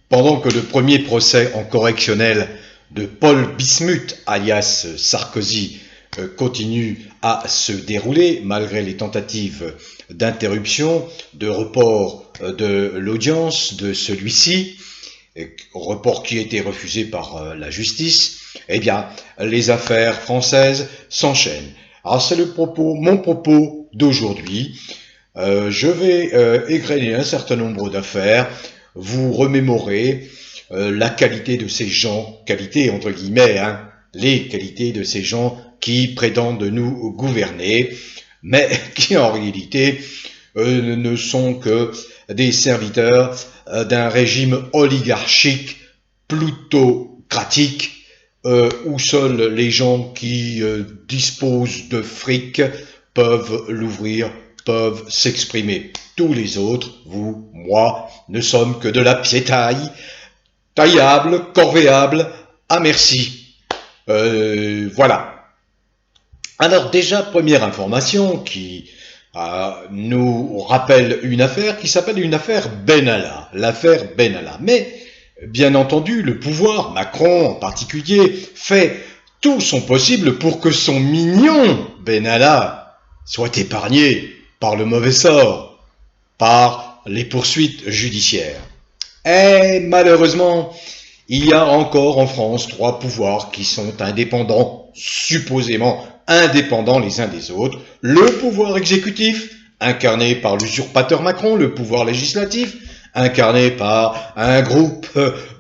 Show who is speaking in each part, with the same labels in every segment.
Speaker 1: Pendant que le premier procès en correctionnel de Paul Bismuth, alias Sarkozy, continue à se dérouler malgré les tentatives d'interruption, de report de l'audience de celui-ci, report qui a été refusé par la justice, eh bien, les affaires françaises s'enchaînent. Alors, c'est mon propos d'aujourd'hui. Je vais égrener un certain nombre d'affaires, vous remémorer la qualité de ces gens, qualité entre guillemets, les qualités de ces gens qui prétendent nous gouverner, mais qui en réalité ne sont que des serviteurs d'un régime oligarchique plutocratique où seuls les gens qui disposent de fric peuvent l'ouvrir, peuvent s'exprimer. Tous les autres, vous, moi, ne sommes que de la piétaille, taillable, corvéable, à merci. Voilà. Alors déjà, première information qui nous rappelle une affaire qui s'appelle une affaire Benalla, l'affaire Benalla. Mais, bien entendu, le pouvoir, Macron en particulier, fait tout son possible pour que son mignon Benalla soit épargné par le mauvais sort, par les poursuites judiciaires. Et malheureusement, il y a encore en France 3 pouvoirs qui sont indépendants, supposément indépendants les uns des autres. Le pouvoir exécutif, incarné par l'usurpateur Macron, le pouvoir législatif, incarné par un groupe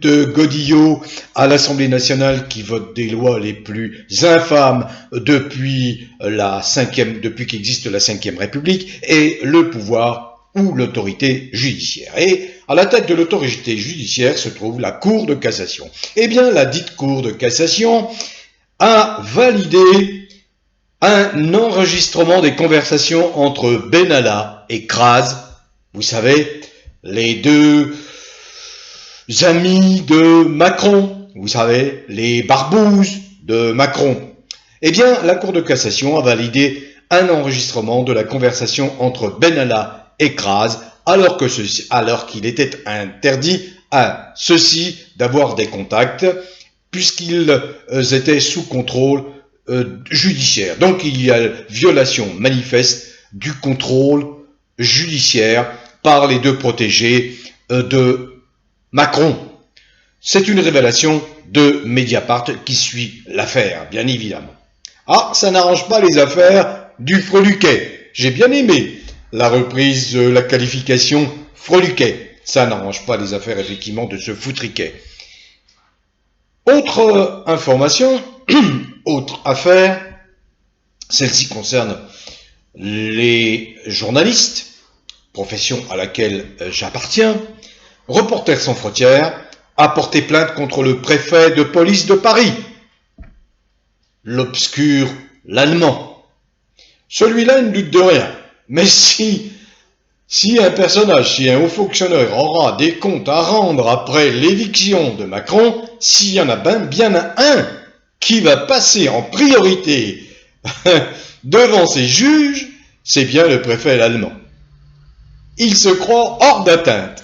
Speaker 1: de godillots à l'Assemblée nationale qui votent des lois les plus infâmes depuis qu'existe la Ve République, et le pouvoir ou l'autorité judiciaire. Et à la tête de l'autorité judiciaire se trouve la Cour de cassation. Eh bien, la dite Cour de cassation a validé un enregistrement des conversations entre Benalla et Crase, vous savez, les deux amis de Macron, vous savez, les barbouzes de Macron. Eh bien, la Cour de cassation a validé un enregistrement de la conversation entre Benalla et Crase, alors qu'il était interdit à ceux-ci d'avoir des contacts, puisqu'ils étaient sous contrôle judiciaire. Donc il y a violation manifeste du contrôle judiciaire par les deux protégés de Macron. C'est une révélation de Mediapart qui suit l'affaire, bien évidemment. Ah, ça n'arrange pas les affaires du Freluquet. J'ai bien aimé la reprise de la qualification Freluquet. Ça n'arrange pas les affaires, effectivement, de ce foutriquet. Autre information, autre affaire, celle-ci concerne les journalistes, profession à laquelle j'appartiens. Reporters sans frontières a porté plainte contre le préfet de police de Paris, l'obscur l'allemand. Celui-là ne doute de rien, mais si un personnage, si un haut fonctionnaire aura des comptes à rendre après l'éviction de Macron, s'il y en a bien un qui va passer en priorité devant ses juges, c'est bien le préfet allemand. Il se croit hors d'atteinte.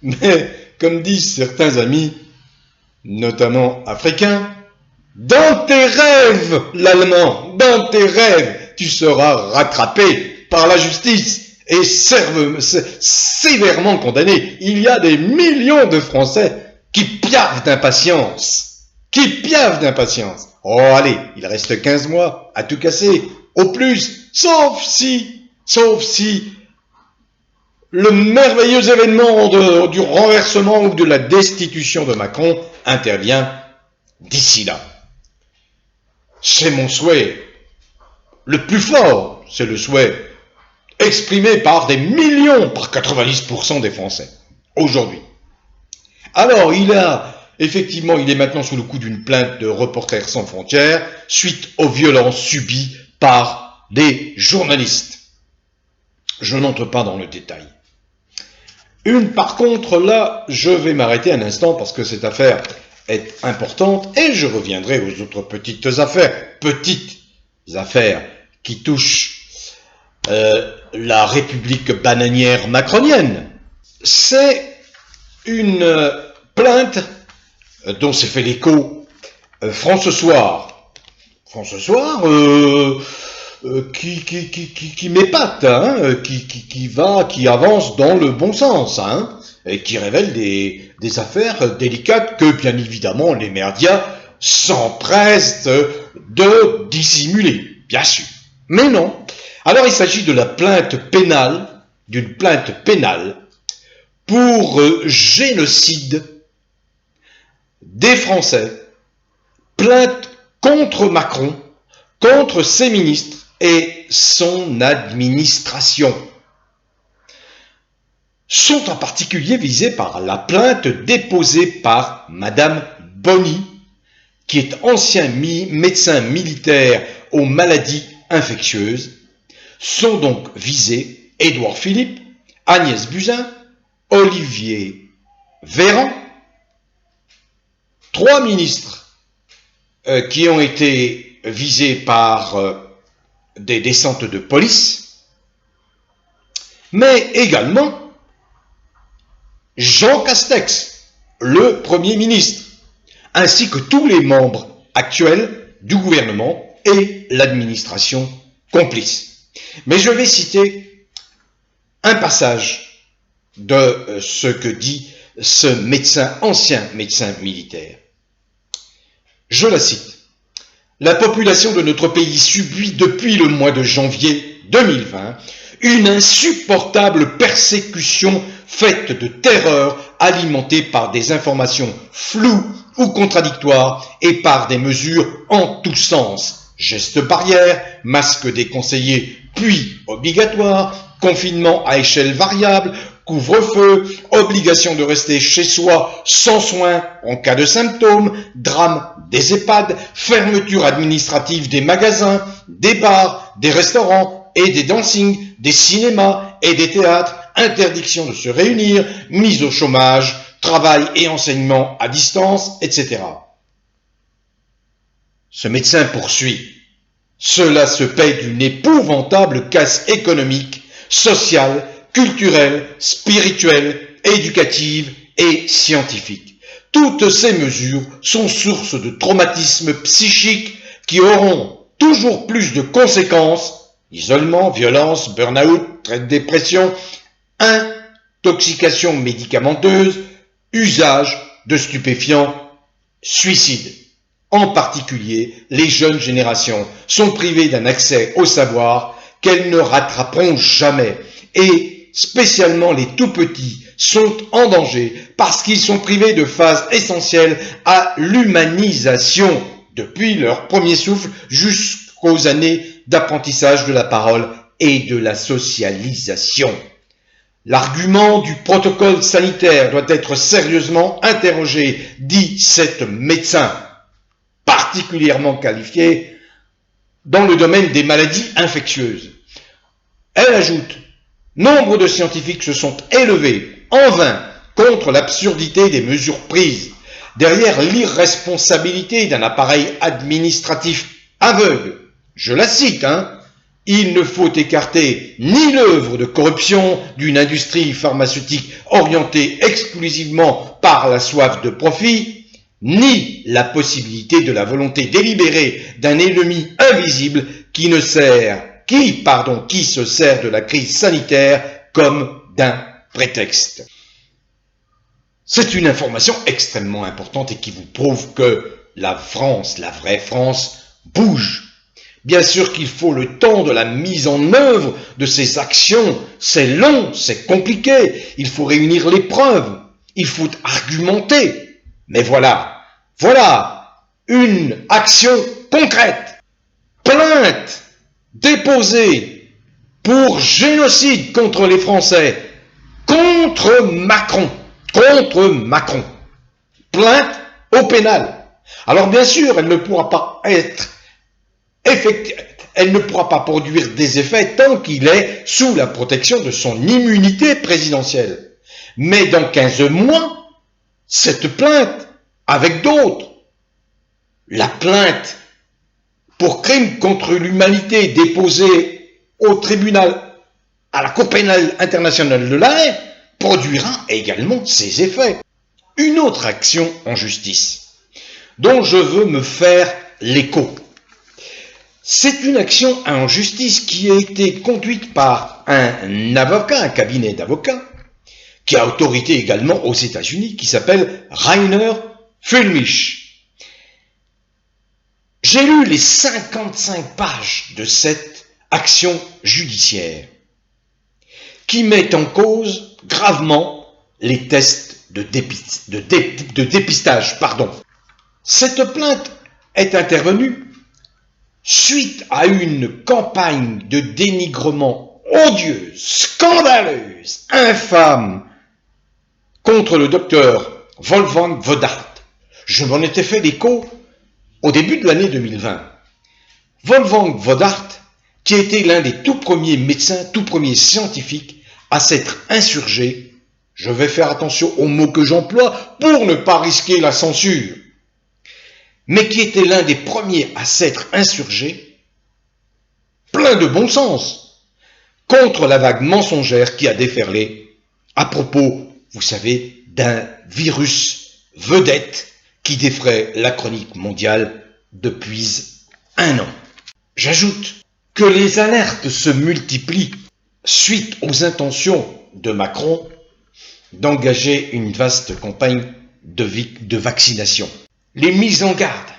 Speaker 1: Mais, comme disent certains amis, notamment africains, dans tes rêves, l'allemand, dans tes rêves, tu seras rattrapé par la justice et sévèrement condamné. Il y a des millions de Français qui piavent d'impatience. Oh, allez, il reste 15 mois à tout casser, au plus, sauf si le merveilleux événement du renversement ou de la destitution de Macron intervient d'ici là. C'est mon souhait le plus fort, c'est le souhait exprimé par des millions, par 90% des Français, aujourd'hui. Alors, il est maintenant sous le coup d'une plainte de Reporters sans frontières, suite aux violences subies par des journalistes. Je n'entre pas dans le détail. Par contre, là, je vais m'arrêter un instant parce que cette affaire est importante et je reviendrai aux autres petites affaires qui touchent la République bananière macronienne. C'est une plainte dont s'est fait l'écho France ce soir. France ce soir qui m'épate, hein, qui avance dans le bon sens, hein, et qui révèle des affaires délicates que, bien évidemment, les médias s'empressent de dissimuler, bien sûr. Mais non. Alors, il s'agit de la plainte pénale, d'une plainte pénale pour génocide des Français, plainte contre Macron, contre ses ministres et son administration. Sont en particulier visés par la plainte déposée par Madame Bonny, qui est ancien médecin militaire aux maladies infectieuses. Sont donc visés Édouard Philippe, Agnès Buzyn, Olivier Véran, 3 ministres qui ont été visés par des descentes de police, mais également Jean Castex, le Premier ministre, ainsi que tous les membres actuels du gouvernement et l'administration complice. Mais je vais citer un passage de ce que dit ce médecin, ancien médecin militaire. Je la cite. La population de notre pays subit depuis le mois de janvier 2020 une insupportable persécution faite de terreur alimentée par des informations floues ou contradictoires et par des mesures en tous sens. Gestes barrières, masques déconseillés puis obligatoires, confinement à échelle variable, couvre-feu, obligation de rester chez soi sans soins en cas de symptômes, drame des EHPAD, fermeture administrative des magasins, des bars, des restaurants et des dancings, des cinémas et des théâtres, interdiction de se réunir, mise au chômage, travail et enseignement à distance, etc. Ce médecin poursuit. Cela se paie d'une épouvantable casse économique, sociale, culturelle, spirituelle, éducative et scientifique. Toutes ces mesures sont source de traumatismes psychiques qui auront toujours plus de conséquences: isolement, violence, burn-out, dépression, intoxication médicamenteuse, usage de stupéfiants, suicide. En particulier, les jeunes générations sont privées d'un accès au savoir qu'elles ne rattraperont jamais, et spécialement les tout-petits sont en danger parce qu'ils sont privés de phases essentielles à l'humanisation depuis leur premier souffle jusqu'aux années d'apprentissage de la parole et de la socialisation. L'argument du protocole sanitaire doit être sérieusement interrogé, dit cet médecin particulièrement qualifié dans le domaine des maladies infectieuses. Elle ajoute: nombre de scientifiques se sont élevés en vain contre l'absurdité des mesures prises, derrière l'irresponsabilité d'un appareil administratif aveugle. Je la cite, il ne faut écarter ni l'œuvre de corruption d'une industrie pharmaceutique orientée exclusivement par la soif de profit, ni la possibilité de la volonté délibérée d'un ennemi invisible qui se sert de la crise sanitaire comme d'un prétexte. C'est une information extrêmement importante et qui vous prouve que la France, la vraie France, bouge. Bien sûr qu'il faut le temps de la mise en œuvre de ces actions. C'est long, c'est compliqué. Il faut réunir les preuves. Il faut argumenter. Mais voilà une action concrète. Plainte déposée pour génocide contre les Français, contre Macron. Plainte au pénal. Alors bien sûr, elle ne pourra pas être effective, elle ne pourra pas produire des effets tant qu'il est sous la protection de son immunité présidentielle. Mais dans 15 mois, cette plainte, avec d'autres, la plainte pour crime contre l'humanité déposée au tribunal, à la Cour pénale internationale de La Haye, produira également ses effets. une autre action en justice dont je veux me faire l'écho. C'est une action en justice qui a été conduite par un avocat, un cabinet d'avocats, qui a autorité également aux États-Unis, qui s'appelle Rainer Fulmich. J'ai lu les 55 pages de cette action judiciaire qui met en cause gravement les tests de dépistage. Cette plainte est intervenue suite à une campagne de dénigrement odieuse, scandaleuse, infâme contre le docteur Wolfgang Wodardt. Je m'en étais fait l'écho au début de l'année 2020. Wolfgang Wodardt, qui était l'un des tout premiers médecins, tout premiers scientifiques à s'être insurgé, je vais faire attention aux mots que j'emploie pour ne pas risquer la censure, mais qui était l'un des premiers à s'être insurgé, plein de bon sens, contre la vague mensongère qui a déferlé à propos, vous savez, d'un virus vedette qui défraie la chronique mondiale depuis 1 an. J'ajoute que les alertes se multiplient suite aux intentions de Macron d'engager une vaste campagne de vaccination. Les mises en garde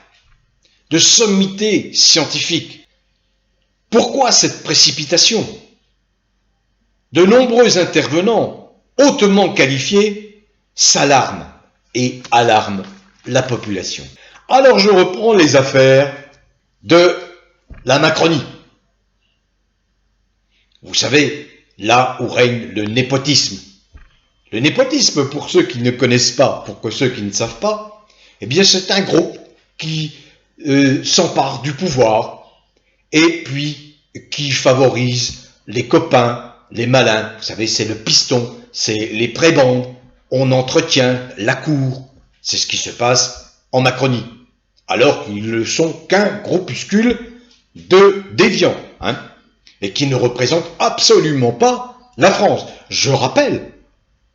Speaker 1: de sommités scientifiques. Pourquoi cette précipitation? De nombreux intervenants hautement qualifiés s'alarment et alarment la population. Alors je reprends les affaires de la Macronie. Vous savez, là où règne le népotisme. Le népotisme, pour ceux qui ne connaissent pas, pour ceux qui ne savent pas, eh bien c'est un groupe qui s'empare du pouvoir et puis qui favorise les copains, les malins. Vous savez, c'est le piston, c'est les prébendes. On entretient la cour. C'est ce qui se passe en Macronie. Alors qu'ils ne sont qu'un groupuscule de déviants, et qui ne représentent absolument pas la France. Je rappelle,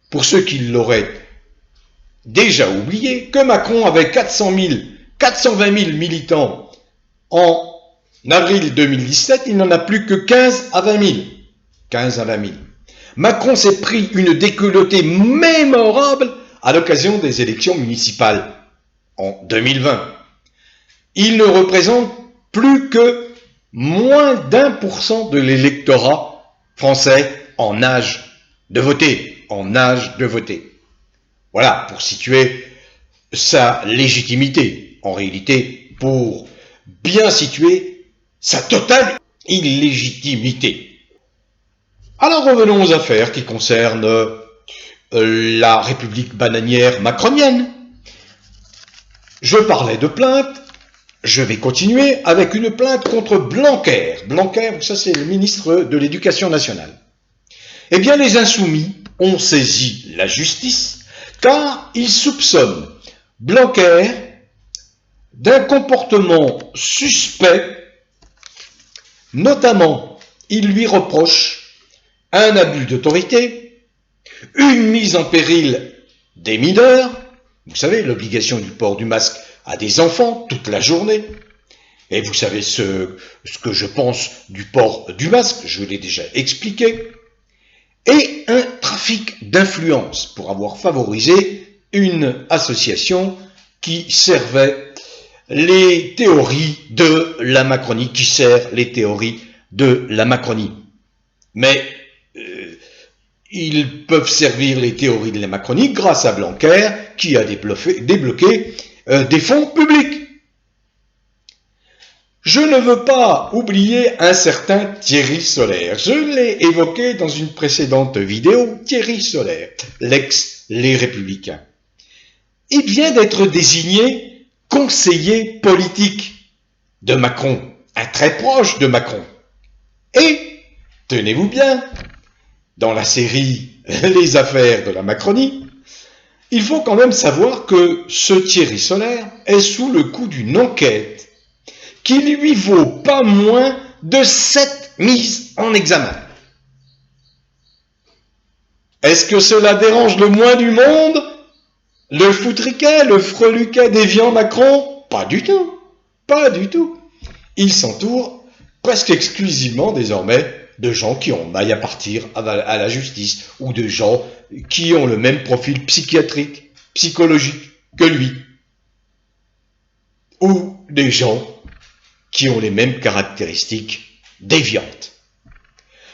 Speaker 1: pour ceux qui l'auraient déjà oublié, que Macron avait 420 000 militants en avril 2017, il n'en a plus que 15 à 20 000. 15 à 20 000. Macron s'est pris une déculottée mémorable à l'occasion des élections municipales en 2020. Il ne représente plus que moins d'1% de l'électorat français en âge de voter. Voilà, pour situer sa légitimité. En réalité, pour bien situer sa totale illégitimité. Alors revenons aux affaires qui concernent la République bananière macronienne. Je parlais de plainte, je vais continuer avec une plainte contre Blanquer. Blanquer, ça c'est le ministre de l'Éducation nationale. Eh bien les insoumis ont saisi la justice car ils soupçonnent Blanquer d'un comportement suspect, notamment ils lui reprochent un abus d'autorité, une mise en péril des mineurs, vous savez, l'obligation du port du masque à des enfants toute la journée, et vous savez ce que je pense du port du masque, je l'ai déjà expliqué, et un trafic d'influence pour avoir favorisé une association qui servait les théories de la Macronie, qui sert les théories de la Macronie. Mais ils peuvent servir les théories de la Macronie grâce à Blanquer qui a débloqué des fonds publics. Je ne veux pas oublier un certain Thierry Solère. Je l'ai évoqué dans une précédente vidéo. Thierry Solère, l'ex-Les Républicains. Il vient d'être désigné conseiller politique de Macron, un très proche de Macron. Et, tenez-vous bien, dans la série Les affaires de la Macronie, il faut quand même savoir que ce Thierry Solère est sous le coup d'une enquête qui lui vaut pas moins de 7 mises en examen. Est-ce que cela dérange le moins du monde Le foutriquet, le freluquet déviant Macron? Pas du tout. Pas du tout. Il s'entoure presque exclusivement désormais de gens qui ont maille à partir à la justice ou de gens qui ont le même profil psychiatrique, psychologique que lui. Ou des gens qui ont les mêmes caractéristiques déviantes.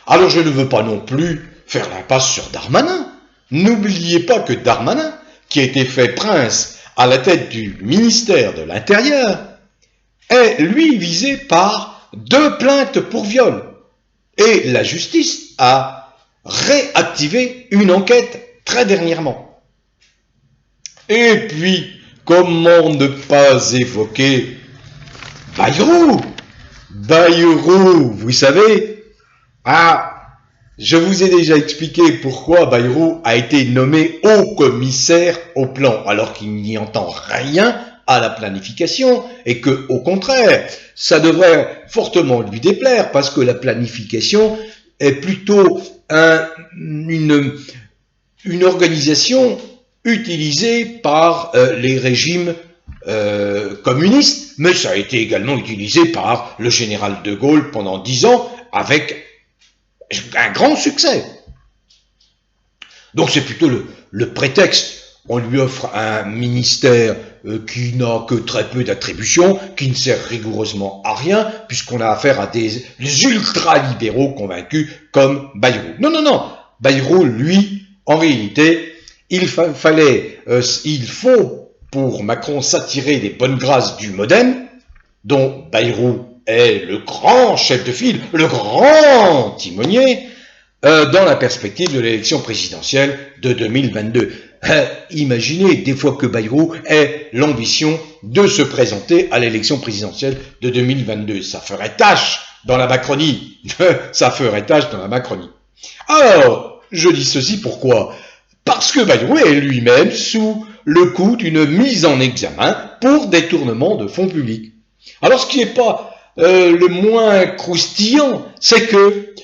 Speaker 1: Alors je ne veux pas non plus faire l'impasse sur Darmanin. N'oubliez pas que Darmanin, qui a été fait prince à la tête du ministère de l'Intérieur, est lui visé par 2 plaintes pour viol. Et la justice a réactivé une enquête très dernièrement. Et puis, comment ne pas évoquer Bayrou? Bayrou, vous savez, je vous ai déjà expliqué pourquoi Bayrou a été nommé haut commissaire au plan, alors qu'il n'y entend rien à la planification, et que, au contraire, ça devrait fortement lui déplaire, parce que la planification est plutôt une organisation utilisée par les régimes communistes, mais ça a été également utilisé par le général de Gaulle pendant 10 ans, avec un grand succès. Donc c'est plutôt le prétexte. On lui offre un ministère qui n'a que très peu d'attributions, qui ne sert rigoureusement à rien, puisqu'on a affaire à des ultra-libéraux convaincus comme Bayrou. Non, non, non. Bayrou, lui, en réalité, il faut pour Macron s'attirer des bonnes grâces du MoDem, dont Bayrou est le grand chef de file, le grand timonier, dans la perspective de l'élection présidentielle de 2022. Imaginez des fois que Bayrou ait l'ambition de se présenter à l'élection présidentielle de 2022. Ça ferait tâche dans la Macronie. Ça ferait tâche dans la Macronie. Alors, je dis ceci pourquoi? Parce que Bayrou est lui-même sous le coup d'une mise en examen pour détournement de fonds publics. Alors, ce qui n'est pas le moins croustillant, c'est que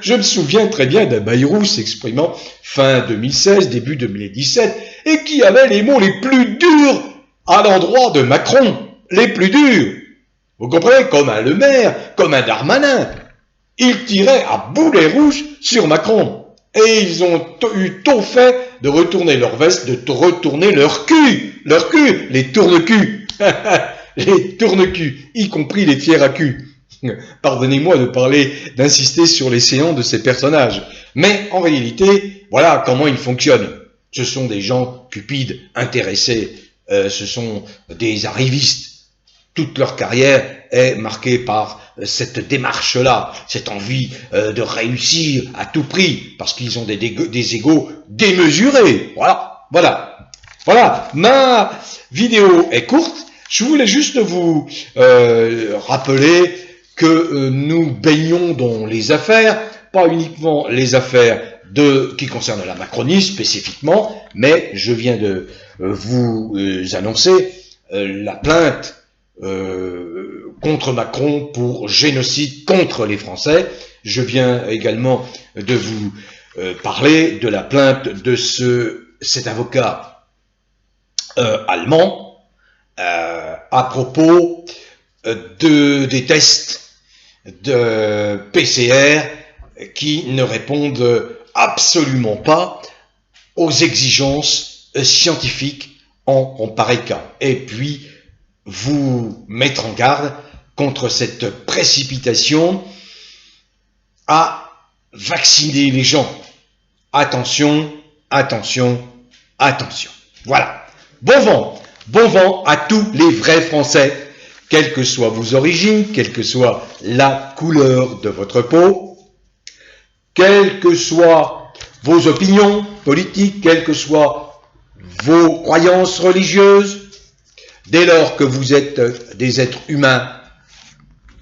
Speaker 1: je me souviens très bien d'un Bayrou s'exprimant fin 2016, début 2017, et qui avait les mots les plus durs à l'endroit de Macron, les plus durs. Vous comprenez? Comme un Le Maire, comme un Darmanin. Ils tiraient à boulet rouge sur Macron. Et ils ont eu tôt fait de retourner leur veste, de retourner leur cul, les tourne-culs. Les tourne-culs, y compris les fiers à cul. Pardonnez-moi d'insister sur les séants de ces personnages. Mais en réalité, voilà comment ils fonctionnent. Ce sont des gens cupides, intéressés, ce sont des arrivistes. Toute leur carrière est marquée par cette démarche-là, cette envie de réussir à tout prix, parce qu'ils ont des égos démesurés. Voilà. Ma vidéo est courte. Je voulais juste vous rappeler que nous baignons dans les affaires, pas uniquement les affaires qui concernent la Macronie spécifiquement, mais je viens de vous annoncer la plainte contre Macron pour génocide contre les Français. Je viens également de vous parler de la plainte de cet avocat allemand à propos des tests de PCR qui ne répondent absolument pas aux exigences scientifiques en pareil cas. Et puis, vous mettre en garde contre cette précipitation à vacciner les gens. Attention. Voilà. Bon vent à tous les vrais Français, quelles que soient vos origines, quelle que soit la couleur de votre peau, quelles que soient vos opinions politiques, quelles que soient vos croyances religieuses, dès lors que vous êtes des êtres humains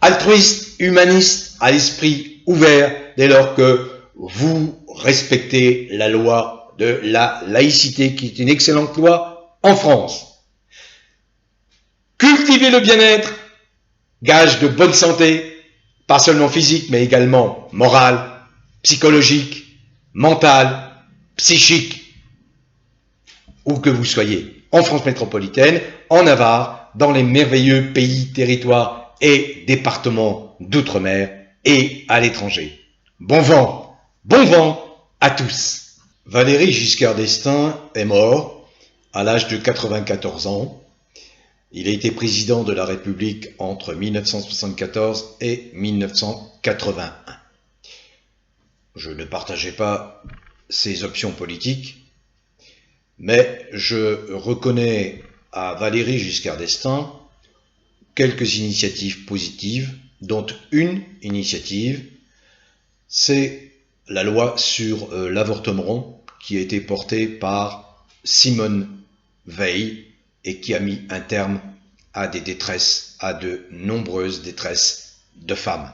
Speaker 1: altruistes, humanistes, à l'esprit ouvert, dès lors que vous respectez la loi de la laïcité, qui est une excellente loi en France. Cultivez le bien-être, gage de bonne santé, pas seulement physique, mais également morale, psychologique, mentale, psychique. où que vous soyez, en France métropolitaine, en Navarre, dans les merveilleux pays, territoires et départements d'outre-mer et à l'étranger. Bon vent à tous. Valéry Giscard d'Estaing est mort à l'âge de 94 ans. Il a été président de la République entre 1974 et 1981. Je ne partageais pas ses options politiques, mais je reconnais à Valéry Giscard d'Estaing quelques initiatives positives, dont une initiative, c'est la loi sur l'avortement qui a été portée par Simone Veil et qui a mis un terme à des détresses, à de nombreuses détresses de femmes.